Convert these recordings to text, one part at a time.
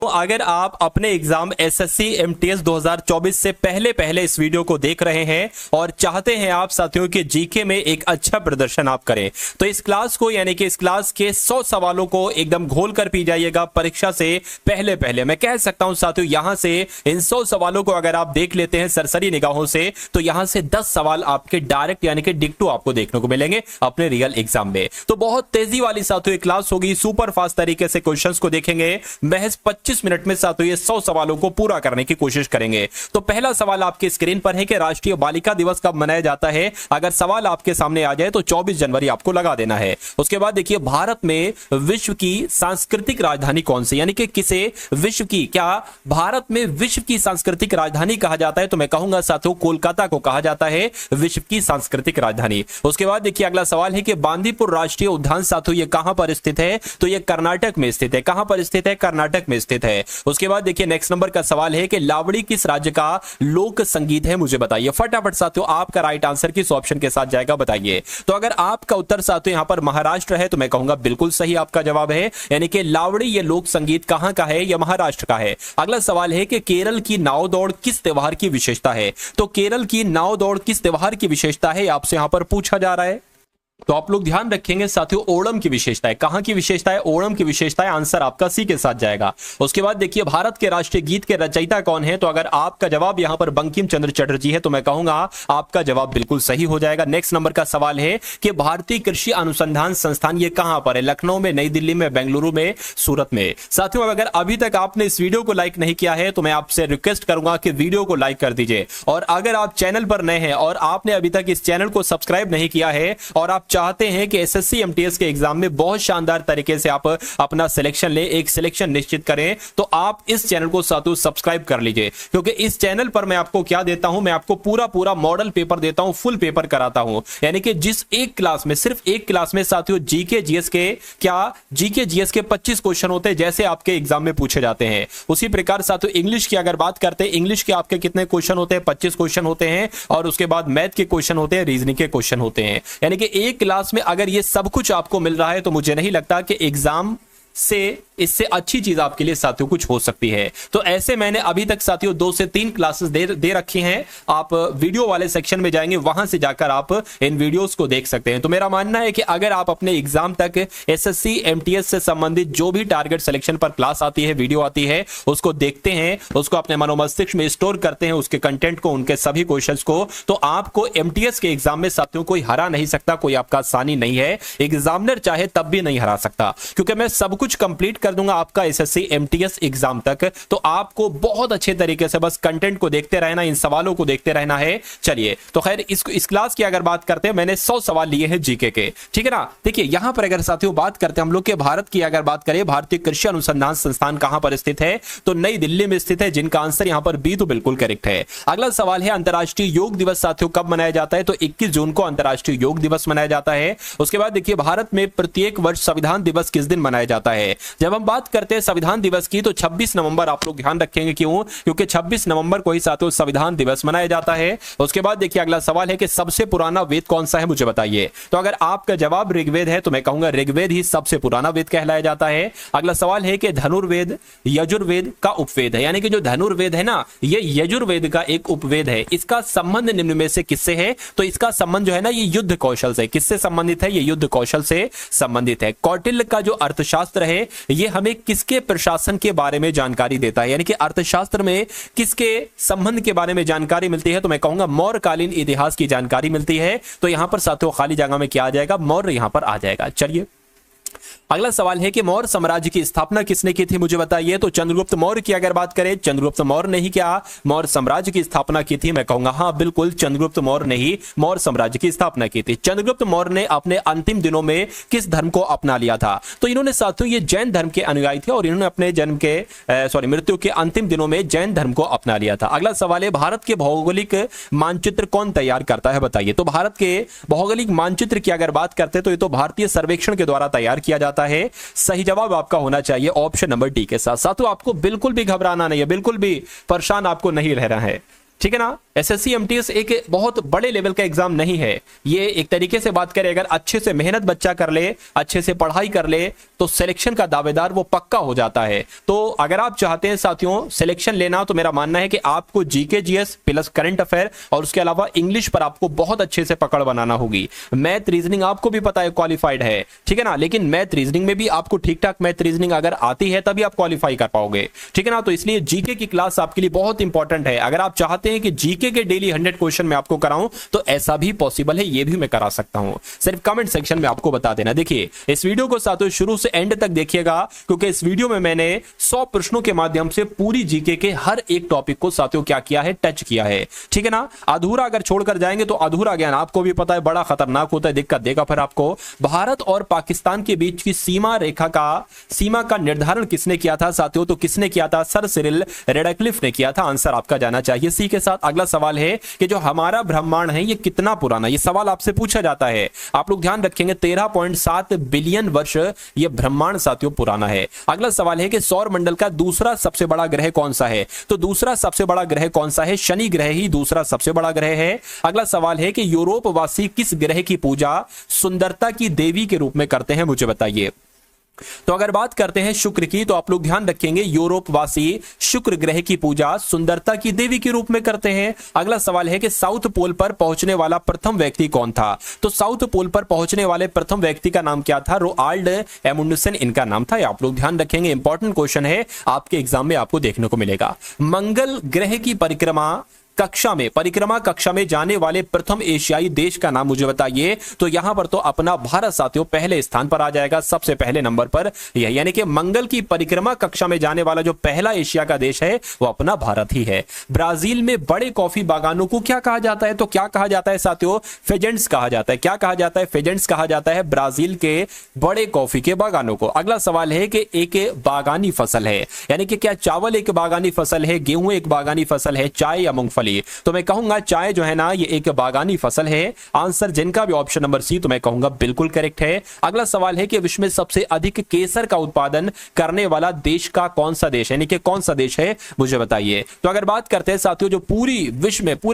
तो अगर आप अपने एग्जाम एसएससी एमटीएस 2024 से पहले पहले इस वीडियो को देख रहे हैं और चाहते हैं आप साथियों कि जीके में एक अच्छा प्रदर्शन आप करें, तो इस क्लास को यानी कि इस क्लास के 100 सवालों को एकदम घोल कर पी जाइएगा परीक्षा से पहले पहले। मैं कह सकता हूं साथियों, यहां से इन 100 सवालों को अगर आप देख लेते हैं सरसरी निगाहों से, तो यहां से 10 सवाल आपके डायरेक्ट यानी कि डिक्टो आपको देखने को मिलेंगे अपने रियल एग्जाम में। तो बहुत तेजी वाली साथियों क्लास होगी, सुपर फास्ट तरीके से क्वेश्चंस को देखेंगे, महज 25 मिनट में साथियों ये 100 सवालों को पूरा करने की कोशिश करेंगे। तो पहला सवाल आपके स्क्रीन पर है कि राष्ट्रीय बालिका दिवस कब मनाया जाता है। अगर सवाल आपके सामने आ जाए तो 24 जनवरी आपको लगा देना है। उसके बाद देखिए, भारत में विश्व की सांस्कृतिक राजधानी कौन सी, यानी कि किसे विश्व की, क्या भारत में विश्व की सांस्कृतिक राजधानी कहा जाता है, तो मैं कहूंगा साथियों कोलकाता को कहा जाता है विश्व की सांस्कृतिक राजधानी। उसके बाद देखिए अगला सवाल है कि बांदीपुर राष्ट्रीय उद्यान साथियों ये कहां पर स्थित है, तो ये कर्नाटक में स्थित है। कहां पर स्थित है? कर्नाटक में स्थित है। उसके बाद देखिए नेक्स्ट नंबर का सवाल है कि लावड़ी किस राज्य का लोक संगीत है, मुझे बताइए। फटाफट साथियों आपका राइट आंसर किस ऑप्शन के साथ जाएगा बताइए। तो अगर आपका उत्तर साथियों यहां पर महाराष्ट्र है तो मैं कहूंगा बिल्कुल सही आपका जवाब है, यानी कि लावड़ी ये लोक संगीत कहां का है, यह महाराष्ट्र का है। अगला सवाल है कि केरल की नाव दौड़ किस त्योहार की विशेषता है, तो केरल की नाव दौड़ किस त्योहार की विशेषता है आपसे यहां पर पूछा जा रहा है। तो आप लोग ध्यान रखेंगे साथियों, ओणम की विशेषता है। कहां की विशेषता है? ओणम की विशेषता है। आंसर आपका सी के साथ जाएगा। उसके बाद देखिए भारत के राष्ट्रीय गीत के रचयिता कौन है, तो अगर आपका जवाब यहां पर बंकिम चंद्र चटर्जी है तो मैं कहूंगा आपका जवाब बिल्कुल सही हो जाएगा। नेक्स्ट नंबर का सवाल है कि भारतीय कृषि अनुसंधान संस्थान ये कहां पर है, लखनऊ में, नई दिल्ली में, बेंगलुरु में, सूरत में। साथियों अगर अभी तक आपने इस वीडियो को लाइक नहीं किया है तो मैं आपसे रिक्वेस्ट करूंगा कि वीडियो को लाइक कर दीजिए, और अगर आप चैनल पर नए हैं और आपने अभी तक इस चैनल को सब्सक्राइब नहीं किया है और आप चाहते हैं कि एसएससी एमटीएस के एग्जाम में बहुत शानदार तरीके से आप अपना सिलेक्शन ले, एक सिलेक्शन निश्चित करें, तो आप इस चैनल को साथियों सब्सक्राइब कर लीजिए, क्योंकि इस चैनल पर मैं आपको क्या देता हूं, मैं आपको पूरा मॉडल पेपर देता हूं, फुल पेपर कराता हूं। यानी कि जिस एक क्लास में, सिर्फ एक क्लास में साथियों जीके जीएस के, क्या जीके जीएस के 25 क्वेश्चन होते हैं जैसे आपके एग्जाम में पूछे जाते हैं। उसी प्रकार साथियों इंग्लिश की अगर बात करते हैं, इंग्लिश के आपके कितने क्वेश्चन होते हैं? 25 क्वेश्चन होते हैं, और उसके बाद मैथ के क्वेश्चन होते हैं, रीजनिंग के क्वेश्चन होते हैं। यानी कि एक क्लास में अगर ये सब कुछ आपको मिल रहा है तो मुझे नहीं लगता कि एग्जाम से इससे अच्छी चीज आपके लिए साथियों कुछ हो सकती है। तो ऐसे मैंने अभी तक साथियों 2 से 3 क्लासेस दे रखी हैं। आप वीडियो वाले सेक्शन में जाएंगे, वहां से जाकर आप इन वीडियोस को देख सकते हैं। तो मेरा मानना है कि अगर आप अपने एग्जाम तक एसएससी एमटीएस से संबंधित जो भी टारगेट सिलेक्शन पर क्लास आती है, वीडियो आती है, उसको देखते हैं, उसको अपने मनोमस्तिष्क में स्टोर करते हैं, उसके कंटेंट को, उनके सभी क्वेश्चंस को, तो आपको एमटीएस के एग्जाम में साथियों कोई हरा नहीं सकता, कोई आपका सानी नहीं है। एग्जामिनर चाहे तब भी नहीं हरा सकता, क्योंकि मैं सब कुछ कंप्लीट कर दूंगा आपका एसएससी एमटीएस एग्जाम तक। तो आपको बहुत अच्छे तरीके से बस कंटेंट को देखते रहना, इन सवालों को देखते रहना है। चलिए तो खैर इस क्लास की अगर बात करते हैं, मैंने 100 सवाल लिए हैं जीके के, ठीक है ना। देखिए यहां पर अगर साथियों बात करते हैं हम लोग के भारत की, अगर बात करें भारतीय कृषि अनुसंधान संस्थान कहां पर स्थित है, तो नई दिल्ली में स्थित है, जिनका आंसर यहां पर बी तो बिल्कुल करेक्ट है। अगला सवाल है अंतरराष्ट्रीय योग दिवस साथियों कब मनाया जाता है, तो 21 जून को अंतरराष्ट्रीय योग दिवस मनाया जाता है। उसके बाद देखिए भारत में प्रत्येक वर्ष संविधान दिवस किस दिन मनाया जाता है। जब हम बात करते हैं संविधान दिवस की तो 26 नवंबर, आप लोग ध्यान रखेंगे, क्यों? क्योंकि 26 नवंबर को ही साथियों संविधान दिवस मनाया जाता है। उसके बाद देखिए अगला सवाल है कि सबसे पुराना वेद कौन सा है, मुझे बताइए। तो अगर आपका जवाब ऋग्वेद है तो मैं कहूंगा ऋग्वेद ही सबसे पुराना वेद कहलाया जाता है। अगला सवाल है कि धनुर्वेद यजुर्वेद का उपवेद है, यानी कि जो धनुर्वेद है ना, ये यजुर्वेद का एक उपवेद है। इसका संबंध निम्न में से किससे है, तो इसका संबंध जो है ना ये युद्ध कौशल से, किससे संबंधित है, ये युद्ध कौशल से संबंधित है। कौटिल्य का जो अर्थशास्त्र है ये हमें किसके प्रशासन के बारे में जानकारी देता है, यानी कि अर्थशास्त्र में किसके संबंध के बारे में जानकारी मिलती है, तो मैं कहूंगा मौर्यकालीन इतिहास की जानकारी मिलती है। तो यहां पर साथियों खाली जगह में क्या आ जाएगा, मौर्य यहां पर आ जाएगा। चलिए अगला सवाल है कि मौर्य साम्राज्य की स्थापना किसने की थी, मुझे बताइए। तो चंद्रगुप्त मौर्य की अगर बात करें, चंद्रगुप्त मौर्य ने ही क्या मौर्य साम्राज्य की स्थापना की थी, मैं कहूंगा हाँ बिल्कुल चंद्रगुप्त मौर्य ने ही मौर्य साम्राज्य की स्थापना की थी। चंद्रगुप्त मौर्य ने अपने अंतिम दिनों में किस धर्म को अपना लिया था, तो इन्होंने साथियों ये जैन धर्म के अनुयायी थे और इन्होंने अपने मृत्यु के अंतिम दिनों में जैन धर्म को अपना लिया था। अगला सवाल है भारत के भौगोलिक मानचित्र कौन तैयार करता है, बताइए। तो भारत के भौगोलिक मानचित्र की अगर बात करते हैं तो ये तो भारतीय सर्वेक्षण के द्वारा तैयार किया जाता है। सही जवाब आपका होना चाहिए ऑप्शन नंबर डी के साथ। साथियों आपको बिल्कुल भी घबराना नहीं है, बिल्कुल भी परेशान आपको नहीं रहना है, ठीक है ना। एसएससी एमटीएस एक बहुत बड़े लेवल का एग्जाम नहीं है। ये एक तरीके से बात करें, अगर अच्छे से मेहनत बच्चा कर ले, अच्छे से पढ़ाई कर ले, तो सिलेक्शन का दावेदार वो पक्का हो जाता है। तो अगर आप चाहते हैं साथियों सिलेक्शन लेना, तो मेरा मानना है कि आपको GK GS plus current affair और उसके अलावा इंग्लिश पर आपको बहुत अच्छे से पकड़ बनाना होगी। मैथ रीजनिंग आपको भी पता है क्वालिफाइड है, ठीक है ना, लेकिन मैथ रीजनिंग में भी आपको ठीक ठाक मैथ रीजनिंग अगर आती है तभी आप क्वालिफाई कर पाओगे, ठीक है ना। तो इसलिए जीके की क्लास आपके लिए बहुत इंपॉर्टेंट है। अगर आप चाहते हैं कि जीके के डेली 100 क्वेश्चन मैं आपको कराऊं, तो ऐसा भी पॉसिबल है, ये भी मैं करा सकता हूं। सिर्फ कमेंट सेक्शन में आपको बता देना। देखिए इस वीडियो को साथियों शुरू से एंड तक देखिएगा, क्योंकि इस वीडियो में मैंने 100 प्रश्नों के माध्यम से पूरी जीके के हर एक टॉपिक को साथियों क्या किया है, टच किया है, ठीक है ना। अधूरा अगर छोड़कर जाएंगे तो अधूरा ज्ञान आपको भी पता है बड़ा खतरनाक होता है, दिक्कत देगा फिर आपको। भारत और पाकिस्तान के बीच की सीमा का निर्धारण किसने किया था साथियों? तो किसने किया था? सर सिरिल रेडक्लिफ ने किया था। आंसर आपका जाना चाहिए सी के साथ। अगला सवाल है कि जो हमारा ब्रह्मांड है ये कितना पुराना, ये सवाल आपसे पूछा जाता है। आप लोग ध्यान रखेंगे 13.7 बिलियन वर्ष ये ब्रह्मांड साथियों पुराना है। अगला सवाल है कि सौर मंडल का दूसरा सबसे बड़ा ग्रह कौन सा है? तो दूसरा सबसे बड़ा ग्रह कौन सा है? शनि ग्रह ही दूसरा सबसे बड़ा ग्रह है। अगला सवाल है कि यूरोप वासी किस ग्रह की पूजा सुंदरता की देवी के रूप में करते हैं, मुझे बताइए। तो अगर बात करते हैं शुक्र की, तो आप लोग ध्यान रखेंगे यूरोपवासी शुक्र ग्रह की पूजा सुंदरता की देवी के रूप में करते हैं। अगला सवाल है कि साउथ पोल पर पहुंचने वाला प्रथम व्यक्ति कौन था? तो साउथ पोल पर पहुंचने वाले प्रथम व्यक्ति का नाम क्या था? रोआल्ड एमुंडसन इनका नाम था। आप लोग ध्यान रखेंगे, इंपॉर्टेंट क्वेश्चन है, आपके एग्जाम में आपको देखने को मिलेगा। मंगल ग्रह की परिक्रमा कक्षा में जाने वाले प्रथम एशियाई देश का नाम मुझे बताइए। तो यहां पर तो अपना भारत साथियों पहले स्थान पर आ जाएगा, सबसे पहले नंबर पर यह, यानी कि मंगल की परिक्रमा कक्षा में जाने वाला जो पहला एशिया का देश है वो अपना भारत ही है। ब्राजील में बड़े कॉफी बागानों को क्या कहा जाता है? तो क्या कहा जाता है साथियों? फेजेंट्स कहा जाता है। क्या कहा जाता है? फेजेंट्स कहा जाता है ब्राजील के बड़े कॉफी के बागानों को। अगला सवाल है कि एक बागानी फसल है, यानी कि क्या चावल एक बागानी फसल है, गेहूं एक बागानी फसल है, चाय या मूंगफली? तो मैं कहूंगा चाय जो है ना ये एक बागानी फसल है। आंसर जिनका भी ऑप्शन नंबर सी, तो मैं कहूंगा बिल्कुल करेक्ट है। अगला सवाल है कि विश्व में सबसे अधिक केसर का उत्पादन करने वाला देश का कौन सा देश है, यानी कि कौन सा देश है, मुझे बताइए। तो अगर बात करते हैं साथियों जो पूरे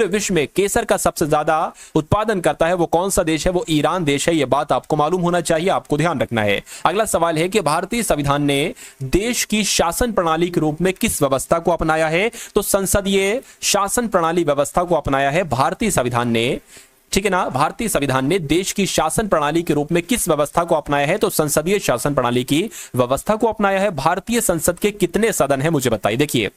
विश्व में केसर का सबसे ज्यादा उत्पादन करता है वो कौन सा देश है? वो ईरान देश है। यह बात आपको मालूम होना चाहिए, आपको ध्यान रखना है। अगला सवाल है कि भारतीय संविधान ने देश की शासन प्रणाली के रूप में किस व्यवस्था को अपनाया है? तो संसदीय शासन प्रणाली व्यवस्था को अपनाया है भारतीय संविधान ने, ठीक है ना। भारतीय संविधान ने देश की शासन प्रणाली के रूप में किस व्यवस्था को अपनाया है? तो संसदीय शासन प्रणाली की व्यवस्था को अपनाया है। भारतीय संसद के कितने सदन है, मुझे बताइए। देखिए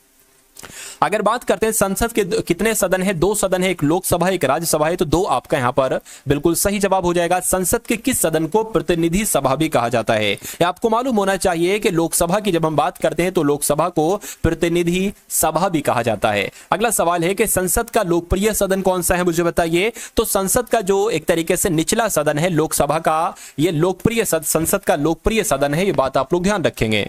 अगर बात करते हैं संसद के कितने सदन है, 2 सदन है, एक लोकसभा एक राज्यसभा है, तो 2 आपका यहां पर बिल्कुल सही जवाब हो जाएगा। संसद के किस सदन को प्रतिनिधि सभा भी कहा जाता है? आपको मालूम होना चाहिए कि लोकसभा की जब हम बात करते हैं तो लोकसभा को प्रतिनिधि सभा भी कहा जाता है। अगला सवाल है कि संसद का लोकप्रिय सदन कौन सा है, मुझे बताइए। तो संसद का जो एक तरीके से निचला सदन है लोकसभा का, यह लोकप्रिय संसद का लोकप्रिय सदन है, ये बात आप लोग ध्यान रखेंगे।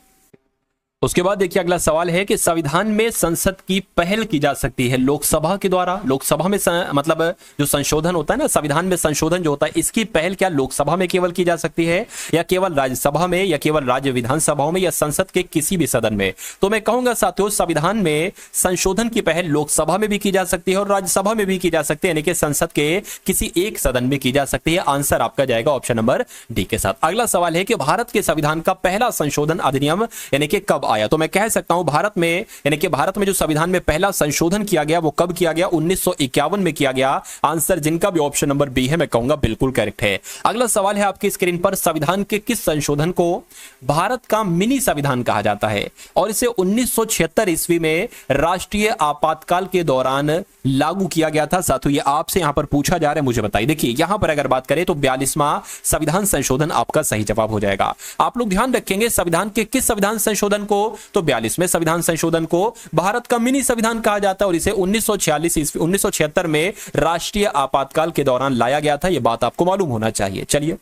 उसके बाद देखिए अगला सवाल है कि संविधान में संसद की पहल की जा सकती है लोकसभा के द्वारा। लोकसभा में मतलब जो संशोधन होता है ना, संविधान में संशोधन जो होता है, इसकी पहल क्या लोकसभा में केवल की जा सकती है, या केवल राज्यसभा में, या केवल राज्य विधानसभाओं में, या संसद के किसी भी सदन में? तो मैं कहूंगा साथियों संविधान में संशोधन की पहल लोकसभा में भी की जा सकती है और राज्यसभा में भी की जा सकती है, यानी कि संसद के किसी एक सदन में की जा सकती है। आंसर आपका जाएगा ऑप्शन नंबर डी के साथ। अगला सवाल है कि भारत के संविधान का पहला संशोधन अधिनियम यानी कि कब आया? तो मैं कह सकता हूं भारत में, यानी कि भारत में जो संविधान में पहला संशोधन किया गया वो कब किया गया? 1951 में किया गया। आंसर जिनका भी ऑप्शन नंबर बी है मैं कहूंगा बिल्कुल करेक्ट है। अगला सवाल है आपकी स्क्रीन पर, संविधान के किस संशोधन को भारत का मिनी संविधान कहा जाता है? और इसे 1976 ईस्वी में राष्ट्रीय आपातकाल के दौरान लागू किया गया था। साथियों ये आपसे यहां पर पूछा जा रहा है, मुझे बताइए। देखिए यहां पर अगर बात करें तो 42वां संविधान संशोधन आपका सही जवाब हो जाएगा। आप लोग ध्यान रखेंगे संविधान के किस संविधान संशोधन को? तो 42वें संविधान संशोधन को भारत का मिनी संविधान कहा जाता है और इसे 1976 में राष्ट्रीय आपातकाल के दौरान लाया गया था। यह बात आपको मालूम होना चाहिए। चलिए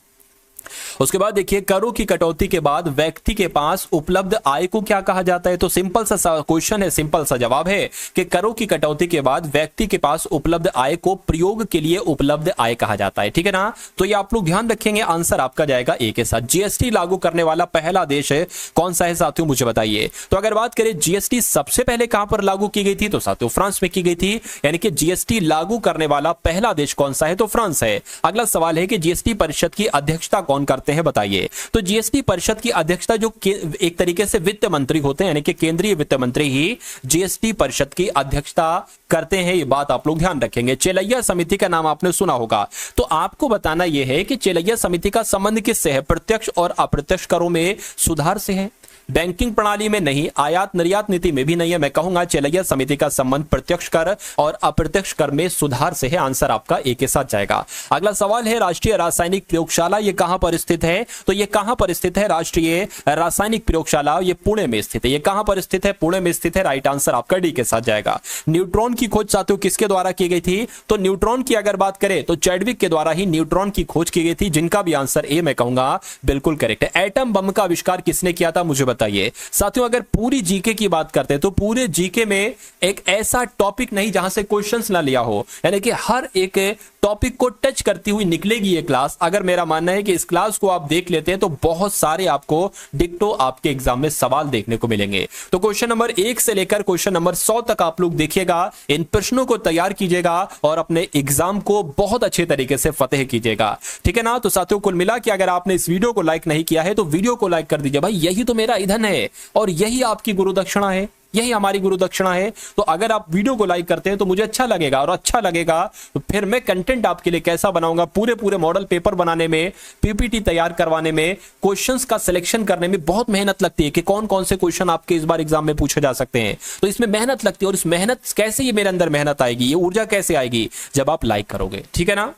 उसके बाद देखिए करों की कटौती के बाद व्यक्ति के पास उपलब्ध आय को क्या कहा जाता है। तो सिंपल सा क्वेश्चन है, सिंपल सा जवाब है कि करों की कटौती के बाद व्यक्ति के पास उपलब्ध आय को प्रयोग के लिए उपलब्ध आय कहा जाता है। ठीक है ना, तो ये आप लोग ध्यान रखेंगे, आंसर आपका जाएगा ए के साथ। जीएसटी लागू करने वाला पहला देश है कौन सा है साथियों, मुझे बताइए। तो अगर बात करें जीएसटी सबसे पहले कहां पर लागू की गई थी, तो साथियों फ्रांस में की गई थी, यानी कि जीएसटी लागू करने वाला पहला देश कौन सा है, तो फ्रांस है। अगला सवाल है कि जीएसटी परिषद की अध्यक्षता कौन करते हैं, बताइए। तो जीएसटी परिषद की अध्यक्षता जो एक तरीके से वित्त मंत्री होते हैं, यानी कि केंद्रीय वित्त मंत्री ही जीएसटी परिषद की अध्यक्षता करते हैं, ये बात आप लोग ध्यान रखेंगे। चेलैया समिति का नाम आपने सुना होगा, तो आपको बताना यह है कि चेलैया समिति का संबंध किससे है, प्रत्यक्ष और अप्रत्यक्ष करों में सुधार से है, बैंकिंग प्रणाली में नहीं, आयात निर्यात नीति में भी नहीं है। मैं कहूंगा चेलैया समिति का संबंध प्रत्यक्ष कर और अप्रत्यक्ष कर में सुधार से है, आंसर आपका ए के साथ जाएगा। अगला सवाल है राष्ट्रीय रासायनिक प्रयोगशाला ये कहां पर स्थित है, तो ये कहां पर स्थित है, राष्ट्रीय रासायनिक प्रयोगशाला ये पुणे में स्थित है। ये कहां पर स्थित है, पुणे में स्थित है, राइट आंसर आपका डी के साथ जाएगा। न्यूट्रॉन की खोज साथियों किसके द्वारा की गई थी, तो न्यूट्रॉन की अगर बात करें तो चैडविक के द्वारा ही न्यूट्रॉन की खोज की गई थी, जिनका भी आंसर ए मैं कहूंगा बिल्कुल करेक्ट है। एटम बम का आविष्कार किसने किया था, मुझे बताइए। साथियों अगर पूरी जीके की बात करते हैं तो पूरे जीके में एक ऐसा टॉपिक नहीं जहां से क्वेश्चंस ना लिया हो, यानी कि हर एक टॉपिक को टच करती हुई निकलेगी ये क्लास। अगर मेरा मानना है कि इस क्लास को आप देख लेते हैं तो बहुत सारे आपको डिक्टो आपके एग्जाम में सवाल देखने को मिलेंगे। तो क्वेश्चन नंबर 1 से लेकर क्वेश्चन नंबर 100 तक आप लोग देखिएगा, इन प्रश्नों को तैयार कीजिएगा और अपने एग्जाम को बहुत अच्छे तरीके से फतेह कीजिएगा। ठीक है ना, तो साथियों कुल मिला कि अगर आपने इस वीडियो को लाइक नहीं किया है तो वीडियो को लाइक कर दीजिए। भाई यही तो मेरा ईंधन है और यही आपकी गुरु दक्षिणा है, यही हमारी गुरु दक्षिणा है। तो अगर आप वीडियो को लाइक करते हैं तो मुझे अच्छा लगेगा, और अच्छा लगेगा तो फिर मैं कंटेंट आपके लिए कैसा बनाऊंगा, पूरे मॉडल पेपर बनाने में, पीपीटी तैयार करवाने में, क्वेश्चंस का सिलेक्शन करने में बहुत मेहनत लगती है कि कौन कौन से क्वेश्चन आपके इस बार एग्जाम में पूछे जा सकते हैं। तो इसमें मेहनत लगती है, और इस मेहनत कैसे ये मेरे अंदर मेहनत आएगी, ये ऊर्जा कैसे आएगी, जब आप लाइक करोगे। ठीक है ना,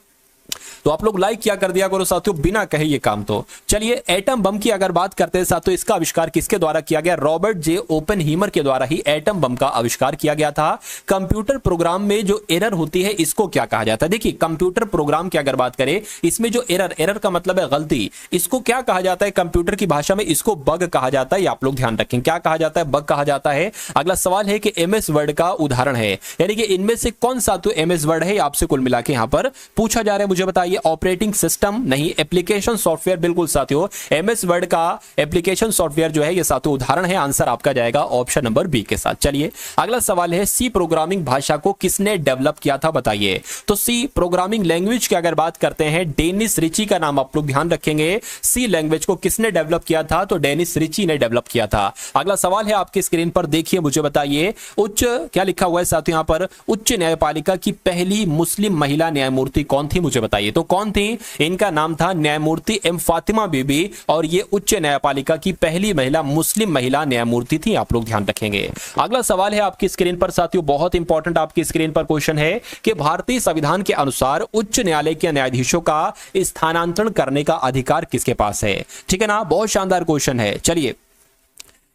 तो आप लोग लाइक क्या कर दिया करो साथियों, बिना कहे ये काम। तो चलिए एटम बम की अगर बात करते हैं साथियों, इसका आविष्कार किसके द्वारा किया गया, रॉबर्ट जे ओपेनहीमर के द्वारा ही एटम बम का आविष्कार किया गया था। कंप्यूटर प्रोग्राम में जो एरर होती है इसको क्या कहा जाता है, देखिए कंप्यूटर प्रोग्राम की अगर बात करें, इसमें जो एरर का मतलब है गलती, इसको क्या कहा जाता है कंप्यूटर की भाषा में, इसको बग कहा जाता है। आप लोग ध्यान रखें, क्या कहा जाता है, बग कहा जाता है। अगला सवाल है कि एमएस वर्ड का उदाहरण है, यानी कि इनमें से कौन सा तो एमएस वर्ड है, आपसे कुल मिला के यहां पर पूछा जा रहा है, मुझे बताइए। ऑपरेटिंग सिस्टम नहीं, एप्लीकेशन सॉफ्टवेयर, बिल्कुल साथियों एमएस वर्ड का एप्लीकेशन सॉफ्टवेयर जो है ये साथियों उदाहरण है, आंसर आपका जाएगा ऑप्शन नंबर बी के साथ। चलिए अगला सवाल है सी प्रोग्रामिंग भाषा को किसने डेवलप किया था, बताइए। तो सी प्रोग्रामिंग लैंग्वेज की अगर बात करते हैं, डेनिस रिची का नाम आप लोग ध्यान रखेंगे। सी लैंग्वेज को किसने डेवलप किया था, तो डेनिस रिची ने डेवलप किया था। अगला सवाल है आपकी स्क्रीन पर देखिए, मुझे बताइए उच्च क्या लिखा हुआ है साथियों यहां पर, उच्च न्यायपालिका की पहली मुस्लिम महिला न्यायमूर्ति कौन थी, मुझे बताइए। तो कौन थी, इनका नाम था न्यायमूर्ति एम फातिमा बीबी, और ये उच्च न्यायपालिका की पहली महिला मुस्लिम महिला न्यायमूर्ति थी, आप लोग ध्यान रखेंगे। अगला सवाल है आपकी स्क्रीन पर साथियों, बहुत इंपॉर्टेंट आपकी स्क्रीन पर क्वेश्चन है कि भारतीय संविधान के अनुसार उच्च न्यायालय के न्यायाधीशों का स्थानांतरण करने का अधिकार किसके पास है। ठीक है ना, बहुत शानदार क्वेश्चन है। चलिए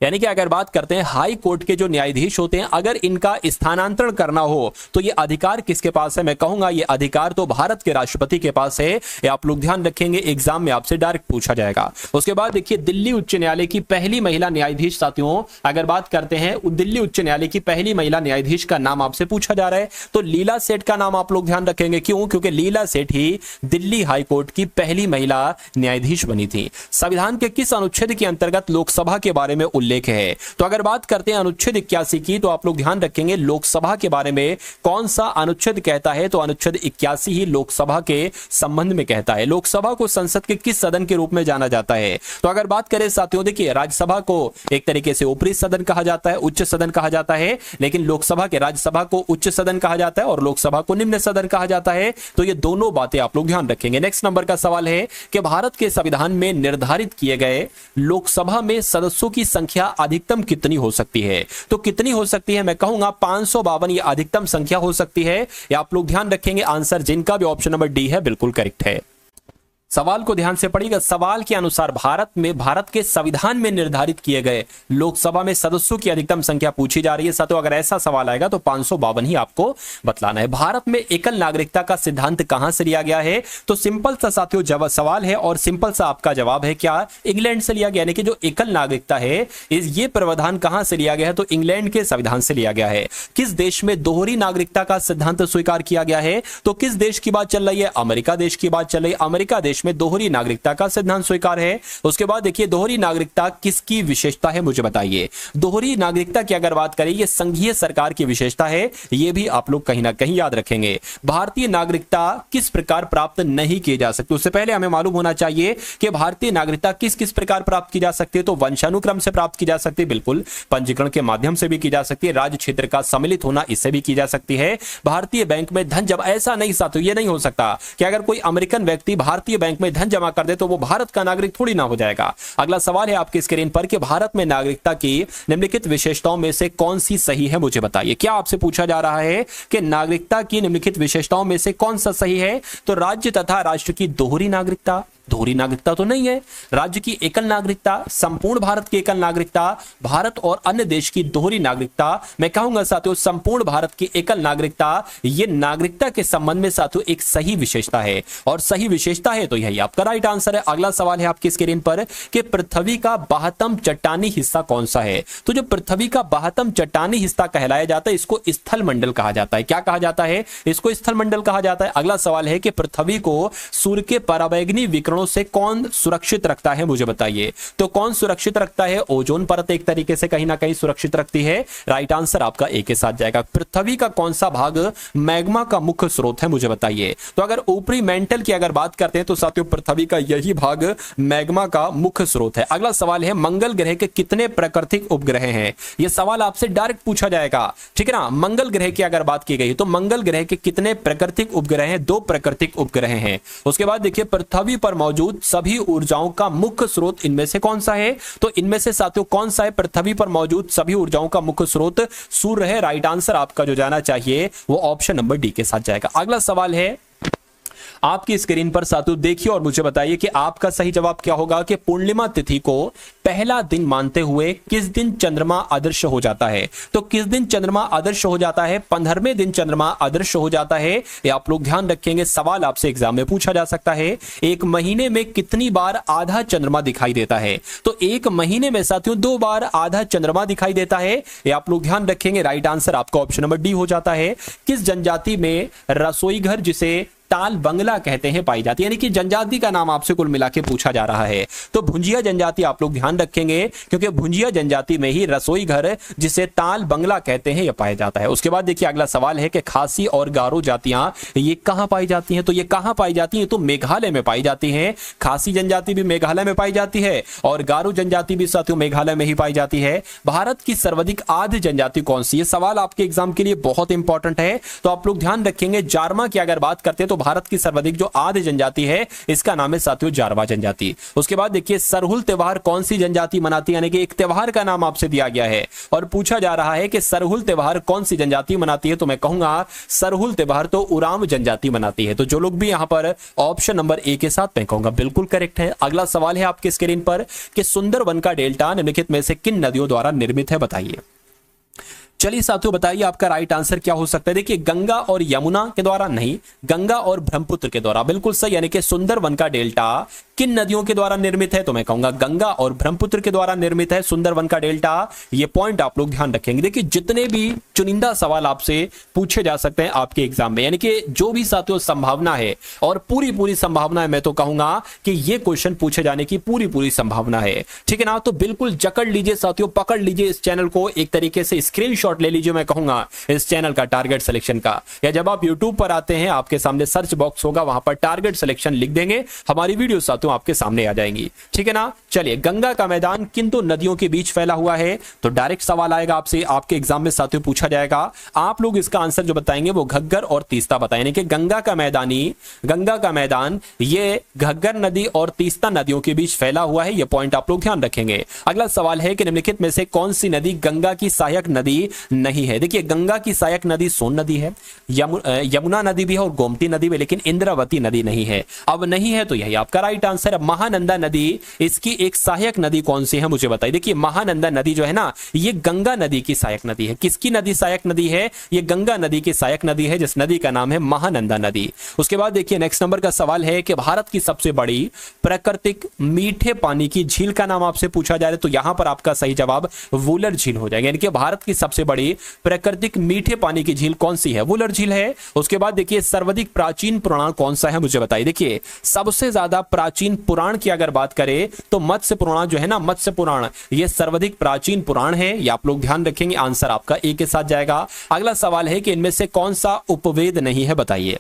यानी कि अगर बात करते हैं हाई कोर्ट के जो न्यायाधीश होते हैं, अगर इनका स्थानांतरण करना हो तो ये अधिकार किसके पास है, मैं कहूंगा ये अधिकार तो भारत के राष्ट्रपति के पास है। ये आप लोग ध्यान रखेंगे, एग्जाम में आपसे डायरेक्ट पूछा जाएगा। उसके बाद देखिए दिल्ली उच्च न्यायालय की पहली महिला न्यायाधीश साथियों, अगर बात करते हैं दिल्ली उच्च न्यायालय की पहली महिला न्यायाधीश का नाम आपसे पूछा जा रहा है, तो लीला सेठ का नाम आप लोग ध्यान रखेंगे। क्यों, क्योंकि लीला सेठ ही दिल्ली हाईकोर्ट की पहली महिला न्यायाधीश बनी थी। संविधान के किस अनुच्छेद के अंतर्गत लोकसभा के बारे में उल्लेख है, तो अगर बात करते हैं अनुच्छेद 81 की, तो आप लोग ध्यान रखेंगे लोकसभा के बारे में कौन सा अनुच्छेद कहता है, तो अनुच्छेद 81 ही लोकसभा के संबंध में कहता है। लोकसभा को संसद के किस सदन के रूप में जाना जाता है, तो अगर बात करें साथियों, देखिए राज्यसभा को एक तरीके से ऊपरी सदन कहा जाता है, उच्च सदन कहा जाता है, लेकिन लोकसभा के राज्यसभा को उच्च सदन कहा जाता है और लोकसभा को निम्न सदन कहा जाता है। तो ये दोनों बातें आप लोग ध्यान रखेंगे। नेक्स्ट नंबर का सवाल है कि भारत के संविधान में निर्धारित किए गए लोकसभा में सदस्यों की संख्या अधिकतम कितनी हो सकती है, तो कितनी हो सकती है, मैं कहूंगा 552 ये अधिकतम संख्या हो सकती है। ये आप लोग ध्यान रखेंगे, आंसर जिनका भी ऑप्शन नंबर डी है बिल्कुल करेक्ट है। सवाल को ध्यान से पढ़िएगा। सवाल के अनुसार भारत के संविधान में निर्धारित किए गए लोकसभा में सदस्यों की अधिकतम संख्या पूछी जा रही है साथियों। अगर ऐसा सवाल आएगा तो 552 ही आपको बतलाना है। भारत में एकल नागरिकता का सिद्धांत कहां से लिया गया है? तो सिंपल सा साथियों जवाब सवाल है और सिंपल सा आपका जवाब है क्या? इंग्लैंड से लिया गया। यानी कि जो एकल नागरिकता है ये प्रावधान कहां से लिया गया है? तो इंग्लैंड के संविधान से लिया गया है। किस देश में दोहरी नागरिकता का सिद्धांत स्वीकार किया गया है? तो किस देश की बात चल रही है? अमेरिका देश की बात चल रही है। अमेरिका देश में दोहरी नागरिकता का सिद्धांत स्वीकार है। उसके बाद देखिए दोहरी नागरिकता किसकी विशेषता है मुझे बताइए। दोहरी नागरिकता की अगर बात करें ये संघीय सरकार की विशेषता है, ये भी आप लोग कहीं ना कहीं याद रखेंगे। भारतीय नागरिकता किस प्रकार प्राप्त नहीं की जा सकती? उससे पहले हमें मालूम होना चाहिए कि भारतीय नागरिकता किस किस प्रकार प्राप्त की जा सकती है। तो वंशानुक्रम से प्राप्त की जा सकती है, बिल्कुल। पंजीकरण के माध्यम से भी की जा सकती है। राज्य क्षेत्र का सम्मिलित होना, इससे भी की जा सकती है। भारतीय बैंक में धन जब ऐसा नहीं साथियों, ये नहीं हो सकता कि अगर कोई अमेरिकन व्यक्ति भारतीय बैंक में धन जमा कर दे तो वो भारत का नागरिक थोड़ी ना हो जाएगा। अगला सवाल है आपकी स्क्रीन पर कि भारत में नागरिकता की निम्नलिखित विशेषताओं में से कौन सी सही है मुझे बताइए। क्या आपसे पूछा जा रहा है कि नागरिकता की निम्नलिखित विशेषताओं में से कौन सा सही है? तो राज्य तथा राष्ट्र की दोहरी नागरिकता, दोहरी नागरिकता तो नहीं है। राज्य की एकल नागरिकता, संपूर्ण भारत की एकल नागरिकता, भारत और अन्य देश की दोहरी नागरिकता, मैं कहूंगा साथियों संपूर्ण भारत की एकल नागरिकता, ये नागरिकता के संबंध में साथियों एक सही विशेषता है और सही विशेषता है तो यही आपका राइट आंसर है। अगला सवाल है आपकी स्क्रीन पर कि पृथ्वी का 72 चट्टानी हिस्सा कौन सा है? तो जो पृथ्वी का 72 चट्टानी हिस्सा कहलाया जाता है इसको स्थल मंडल कहा जाता है। क्या कहा जाता है? इसको स्थल मंडल कहा जाता है। अगला सवाल है कि पृथ्वी को सूर्य के परावैंगनी विकिरण से कौन सुरक्षित रखता है मुझे बताइए। तो कौन सुरक्षित रखता है? ओजोन परत एक तरीके से कहीं ना कहीं सुरक्षित रखती है। राइट आंसर आपका ए के साथ जाएगा। पृथ्वी का कौन सा भाग मैग्मा का मुख्य स्रोत है मुझे बताइए। तो अगर ऊपरी मेंटल की अगर बात करते हैं तो साथियों पृथ्वी का यही भाग मैग्मा का मुख्य स्रोत है। अगला सवाल है मंगल ग्रह के कितने प्राकृतिक उपग्रह हैं? यह सवाल आपसे डायरेक्ट पूछा जाएगा, ठीक है ना। मंगल ग्रह की अगर बात की गई तो मंगल ग्रह के कितने प्राकृतिक उपग्रह हैं? 2 प्राकृतिक उपग्रह हैं। उसके बाद देखिए पृथ्वी पर मौजूद सभी ऊर्जाओं का मुख्य स्रोत इनमें से कौन सा है? तो इनमें से साथियों कौन सा है? पृथ्वी पर मौजूद सभी ऊर्जाओं का मुख्य स्रोत सूर्य है। राइट आंसर आपका जो जाना चाहिए वो ऑप्शन नंबर डी के साथ जाएगा। अगला सवाल है आपकी स्क्रीन पर साथियों देखिए और मुझे बताइए कि आपका सही जवाब क्या होगा कि पूर्णिमा तिथि को पहला दिन मानते हुए किस दिन चंद्रमा अदृश्य हो जाता है? तो किस दिन चंद्रमा अदृश्य हो जाता है? 15वें दिन चंद्रमा अदृश्य हो जाता है। ये आप लोग ध्यान रखेंगे, सवाल आपसे एग्जाम में पूछा जा सकता है। एक महीने में कितनी बार आधा चंद्रमा दिखाई देता है? तो एक महीने में साथियों 2 बार आधा चंद्रमा दिखाई देता है। ये आप लोग ध्यान रखेंगे। राइट आंसर आपका ऑप्शन नंबर डी हो जाता है। किस जनजाति में रसोई घर जिसे ताल बंगला कहते हैं पाई जाती है? यानी कि जनजाति का नाम आपसे कुल मिला के पूछा जा रहा है। तो भुंजिया जनजाति आप लोग ध्यान रखेंगे क्योंकि भुंजिया जनजाति में ही रसोई घर जिसे ताल बंगला कहते हैं यह पाया जाता है। उसके बाद देखिए अगला सवाल है कि खासी और गारो जातियां ये कहां पाई जाती हैं? तो ये कहां पाई जाती हैं? तो मेघालय में पाई जाती हैं। खासी जनजाति भी मेघालय में पाई जाती है और गारो जनजाति भी साथियों मेघालय में ही पाई जाती है। भारत की सर्वाधिक आद्य जनजाति कौन सी है? सवाल आपके एग्जाम के लिए बहुत इंपॉर्टेंट है, तो आप लोग ध्यान रखेंगे। जारमा की अगर बात करते हैं तो भारत की सर्वाधिक जो आद्य जनजाति है इसका नाम है साथियों जारवा जनजाति। उसके बाद देखिए सरहुल त्योहार कौन सी जनजाति मनाती है? यानी कि एक त्योहार का नाम आपसे दिया गया है और पूछा जा रहा है कि सरहुल त्योहार कौन सी जनजाति मनाती है? तो मैं कहूंगा सरहुल त्योहार तो उरांव जनजाति मनाती है। तो जो लोग भी यहां पर ऑप्शन नंबर ए के साथ मैं कहूंगा बिल्कुल करेक्ट है। अगला सवाल है आपके स्क्रीन पर कि सुंदरवन का डेल्टा निम्नलिखित में से किन नदियों द्वारा निर्मित है बताइए। चलिए साथियों बताइए आपका राइट आंसर क्या हो सकता है। देखिए गंगा और यमुना के द्वारा नहीं, गंगा और ब्रह्मपुत्र के द्वारा, बिल्कुल सही। यानी कि सुंदरवन का डेल्टा किन नदियों के द्वारा निर्मित है? तो मैं कहूंगा गंगा और ब्रह्मपुत्र के द्वारा निर्मित है सुंदरवन का डेल्टा। ये पॉइंट आप लोग ध्यान रखेंगे। देखिए जितने भी चुनिंदा सवाल आपसे पूछे जा सकते हैं आपके एग्जाम में, यानी कि जो भी साथियों संभावना है और पूरी संभावना है, मैं तो कहूंगा कि ये क्वेश्चन पूछे जाने की पूरी संभावना है, ठीक है ना। तो बिल्कुल जकड़ लीजिए साथियों, पकड़ लीजिए इस चैनल को, एक तरीके से स्क्रीनशॉट ले लीजिए, मैं कहूंगा इस चैनल का टारगेट सिलेक्शन का। या जब आप यूट्यूब पर आते हैं आपके सामने सर्च बॉक्स होगा, वहां पर टारगेट सिलेक्शन लिख देंगे, हमारी वीडियो साथियों आपके सामने आ जाएंगी, ठीक है ना। चलिए गंगा का मैदान किन दो नदियों के बीच फैला हुआ है? तो डायरेक्ट सवाल आएगा आपसे, आपके एग्जाम में साथियों पूछा जाएगा। आप लोग इसका आंसर जो बताएंगे वो घग्गर और तीस्ता बताएं। यानी कि गंगा का मैदान ये घग्गर नदी और तीस्ता नदियों के बीच फैला हुआ है। ये पॉइंट आप लोग ध्यान रखेंगे। अगला सवाल है कि निम्नलिखित में से कौन सी नदी गंगा की सहायक नदी नहीं है। देखिए गंगा की सहायक नदी सोन नदी है, यमुना नदी भी है और गोमती नदी भी, लेकिन इंद्रावती नदी नहीं है। अब नहीं है तो यही आपका राइट आंसर है। महानंदा नदी इसकी एक सहायक नदी कौन सी है मुझे बताइए। देखिए महानंदा नदी जो है ना, ये गंगा नदी की सहायक नदी है। किसकी नदी सहायक नदी है? ये गंगा नदी की सहायक नदी है, जिस नदी का नाम है महानंदा नदी। उसके बाद देखिए नेक्स्ट नंबर का सवाल है कि भारत की सबसे बड़ी प्राकृतिक मीठे पानी की झील का नाम आपसे पूछा जा रहा है, तो यहां पर आपका सही जवाब वुलर झील हो जाएगा। यानी कि भारत की सबसे बड़ी प्राकृतिक मीठे पानी की झील कौन सी है? वुलर झील है। उसके बाद देखिए सर्वाधिक प्राचीन पुराण कौन सा है मुझे बताइए। देखिए सबसे ज्यादा प्राचीन पुराण की अगर बात करें तो मत्स्य पुराण जो है ना, मत्स्य पुराण ये सर्वाधिक प्राचीन पुराण है। ये आप लोग ध्यान रखेंगे, आंसर आपका ए के साथ जाएगा। अगला सवाल है कि इनमें से कौन सा उपवेद नहीं है बताइए।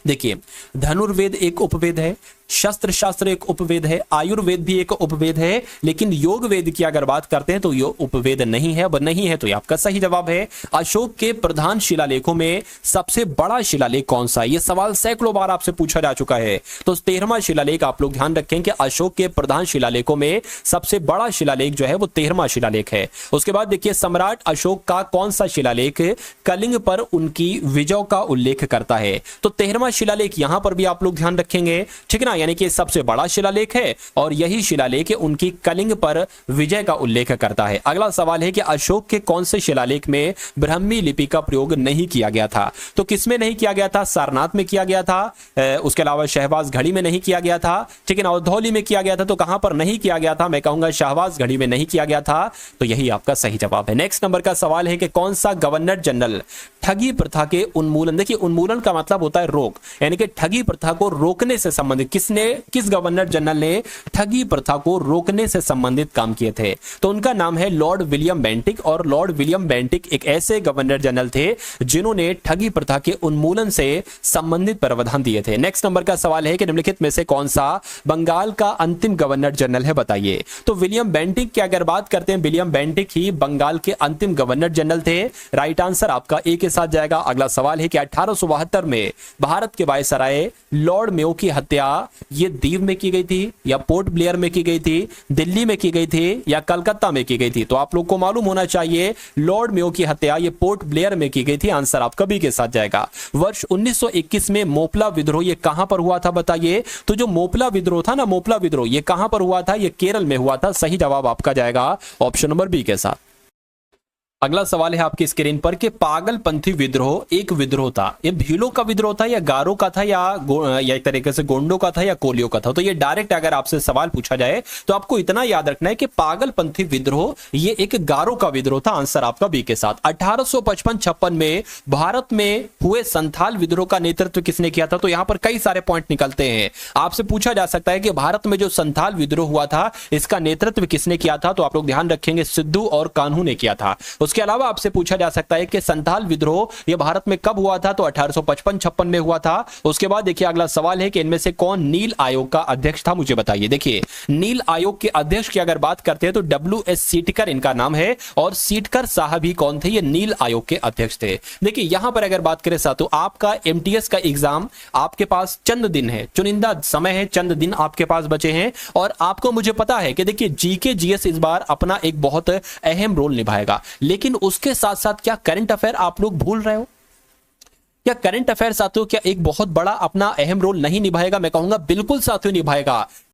देखिए धनुर्वेद एक उपवेद है, शस्त्र शास्त्र एक उपवेद है, आयुर्वेद भी एक उपवेद है, लेकिन योग वेद की अगर बात करते हैं तो ये उपवेद नहीं है। अब नहीं है तो ये आपका सही जवाब है। अशोक के प्रधान शिलालेखों में सबसे बड़ा शिलालेख कौन सा है? ये सवाल सैकड़ों बार आपसे पूछा जा चुका है। तो 13वां शिलालेख आप लोग ध्यान रखें कि अशोक के प्रधान शिलालेखों में सबसे बड़ा शिलालेख जो है वो 13वां शिलालेख है। उसके बाद देखिए सम्राट अशोक का कौन सा शिलालेख कलिंग पर उनकी विजय का उल्लेख करता है? तो 13वां शिलालेख यहां पर भी आप लोग ध्यान रखेंगे, ठीक ना, यानी कि सबसे बड़ा शिलालेख है और यही शिलालेख उनकी कलिंग पर विजय का उल्लेख करता है। अगला सवाल है कि अशोक के कौन से शिलालेख में ब्राह्मी लिपि का प्रयोग नहीं किया गया था? तो किसमें नहीं किया गया था? सारनाथ में किया गया था, उसके अलावा शहबाज घड़ी में नहीं किया गया था, ठीक है ना, और धौली में किया गया था। तो कहां पर नहीं किया गया था? मैं कहूंगा शहबाज घड़ी में नहीं किया गया था। तो यही आपका सही जवाब है। नेक्स्ट नंबर का सवाल है कि कौन सा गवर्नर जनरल ठगी प्रथा के उन्मूलन, देखिए उन्मूलन का मतलब होता है रोक, यानी कि ठगी प्रथा को रोकने से संबंधित किस गवर्नर जनरल ने ठगी प्रथा को रोकने से संबंधित काम किए थे? तो उनका नाम है लॉर्ड विलियम बेंटिक। और लॉर्ड विलियम बेंटिक एक ऐसे गवर्नर जनरल थे जिन्होंने ठगी प्रथा के उन्मूलन से संबंधित प्रावधान दिए थे। नेक्स्ट नंबर का सवाल है कि निम्नलिखित में से कौन सा बंगाल का अंतिम गवर्नर जनरल है बताइए। तो विलियम बेंटिक की अगर बात करते हैं, विलियम बेंटिक ही बंगाल के अंतिम गवर्नर जनरल थे। राइट आंसर आपका ए के साथ जाएगा। अगला सवाल है कि 1872 में भारत के वायसराय लॉर्ड मेयो की हत्या ये दीव में की गई थी या पोर्ट ब्लेयर में की गई थी, दिल्ली में की गई थी या कलकत्ता में की गई थी? तो आप लोग को मालूम होना चाहिए लॉर्ड मेयो की हत्या ये पोर्ट ब्लेयर में की गई थी। आंसर आपका बी के साथ जाएगा। वर्ष 1921 में मोपला विद्रोह ये कहां पर हुआ था बताइए। तो जो मोपला विद्रोह था ना, मोपला विद्रोह ये कहां पर हुआ था? ये केरल में हुआ था। सही जवाब आपका जाएगा ऑप्शन नंबर बी के साथ। अगला सवाल है आपकी स्क्रीन पर कि पागलपंथी विद्रोह एक विद्रोह था, ये भीलों का विद्रोह था या गारो का था या एक तरीके से गोंडों का था या कोलियों का था? तो ये डायरेक्ट अगर आपसे सवाल पूछा जाए तो आपको इतना याद रखना है कि पागलपंथी विद्रोह ये एक गारो का विद्रोह था। आंसर आपका बी के साथ। 1855-56 में भारत में हुए संथाल विद्रोह का नेतृत्व किसने किया था? तो यहां पर कई सारे पॉइंट निकलते हैं। आपसे पूछा जा सकता है कि भारत में जो संथाल विद्रोह हुआ था इसका नेतृत्व किसने किया था? तो आप लोग ध्यान रखेंगे सिद्धू और कान्हू ने किया था। उसके अलावा आपसे पूछा जा सकता है कि संथाल विद्रोह यह भारत में कब हुआ था? तो 1855-56 में हुआ था। उसके बाद देखिए अगला सवाल है कि इनमें से कौन नील आयोग का अध्यक्ष था मुझे बताइए। देखिए नील आयोग के अध्यक्ष की अगर बात करते हैं तो WS सीटकर इनका नाम है और सीटकर साहब ही कौन थे? ये नील आयोग के अध्यक्ष थे। देखिए यहां पर अगर बात करें साथियों, आपका MTS का एग्जाम आपके पास चंद दिन है, चुनिंदा समय है, चंद दिन आपके पास बचे हैं और आपको मुझे पता है कि देखिए GK GS इस बार अपना एक बहुत अहम रोल निभाएगा, लेकिन उसके साथ साथ क्या करंट अफेयर आप लोग भूल रहे हो? क्या करंट अफेयर साथियों क्या एक बहुत बड़ा अपना अहम रोल नहीं निभाएगा? मैं कहूंगा बिल्कुल साथियों निभाएगा।